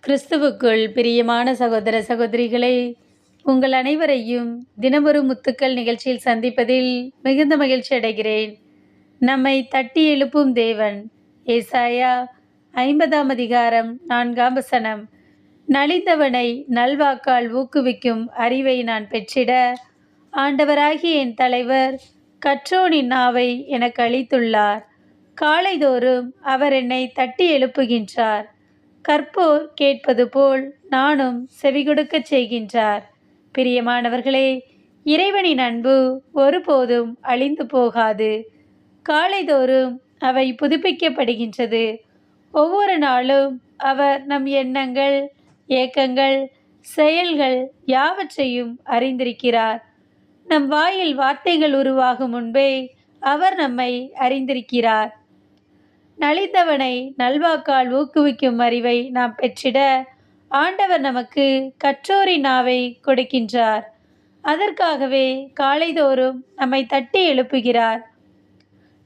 கிறிஸ்துவுக்குள் பிரியமான சகோதர சகோதரிகளே, உங்கள் அனைவரையும் தினமொரு முத்துக்கள் நிகழ்ச்சியில் சந்திப்பதில் மிகுந்த மகிழ்ச்சி அடைகிறேன். நம்மை தட்டி எழுப்பும் தேவன். ஏசாயா 50ஆம் அதிகாரம் 4ஆம் வசனம். நலிந்தவனை நல்வாக்கால் ஊக்குவிக்கும் அறிவை நான் பெற்றிட, ஆண்டவராகிய என் தலைவர் கற்றோனின் நாவை எனக்கு அளித்துள்ளார். காலைதோறும் அவர் என்னை தட்டி எழுப்புகின்றார். கற்போர் கேட்பது போல் நானும் செவிகொடுக்கச் செய்கின்றார். பிரியமானவர்களே, இறைவனின் அன்பு ஒருபோதும் அழிந்து போகாது. காலைதோறும் அவை புதுப்பிக்கப்படுகின்றது. ஒவ்வொரு நாளும் அவர் நம் எண்ணங்கள், ஏக்கங்கள், செயல்கள் யாவற்றையும் அறிந்திருக்கிறார். நம் வாயில் வார்த்தைகள் உருவாகும் முன்பே அவர் நம்மை அறிந்திருக்கிறார். நலிந்தவனை நல்வாக்கால் ஊக்குவிக்கும் அறிவை நாம் பெற்றிட, ஆண்டவர் நமக்கு கற்றோரின் நாவை கொடுக்கின்றார். அதற்காகவே காலைதோறும் நம்மை தட்டி எழுப்புகிறார்.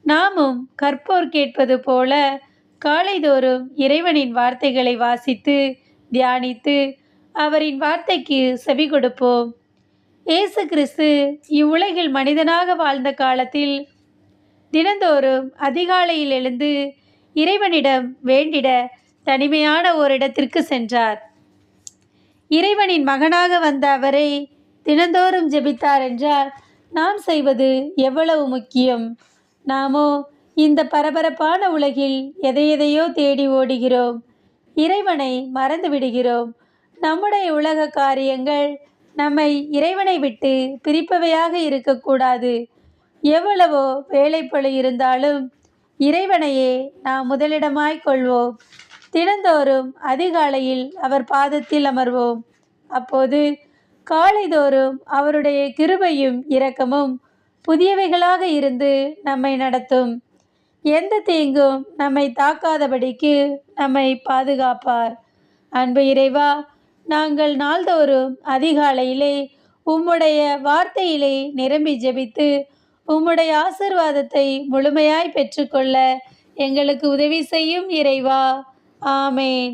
நாமும் கற்போர் கேட்பது போல காலைதோறும் இறைவனின் வார்த்தைகளை வாசித்து தியானித்து அவரின் வார்த்தைக்கு செவி கொடுப்போம். இயேசு கிறிஸ்து இவ்வுலகில் மனிதனாக வாழ்ந்த காலத்தில் தினந்தோறும் அதிகாலையில் எழுந்து இறைவனிடம் வேண்டிட தனிமையான ஓரிடத்திற்கு சென்றார். இறைவனின் மகனாக வந்த அவரை தினந்தோறும் ஜெபித்தார் என்றால் நாம் செய்வது எவ்வளவு முக்கியம். நாமோ இந்த பரபரப்பான உலகில் எதையெதையோ தேடி ஓடுகிறோம். இறைவனை மறந்து விடுகிறோம். நம்முடைய உலக காரியங்கள் நம்மை இறைவனை விட்டு பிரிப்பவையாக இருக்கக்கூடாது. எவ்வளவோ வேலைப்பளு இருந்தாலும் இறைவனையே நாம் முதலிடமாய் கொள்வோம். தினந்தோறும் அதிகாலையில் அவர் பாதத்தில் அமர்வோம். அப்போது காலைதோறும் அவருடைய கிருபையும் இரக்கமும் புதியவைகளாக இருந்து நம்மை நடத்தும். எந்த தீங்கும் நம்மை தாக்காதபடிக்கு நம்மை பாதுகாப்பார். அன்பு இறைவா, நாங்கள் நாள்தோறும் அதிகாலையிலே உம்முடைய வார்த்தையிலே நிரம்பி ஜெபித்து உம்முடைய ஆசீர்வாதத்தை முழுமையாய் பெற்றுக்கொள்ள எங்களுக்கு உதவி செய்யும் இறைவா. ஆமேன்.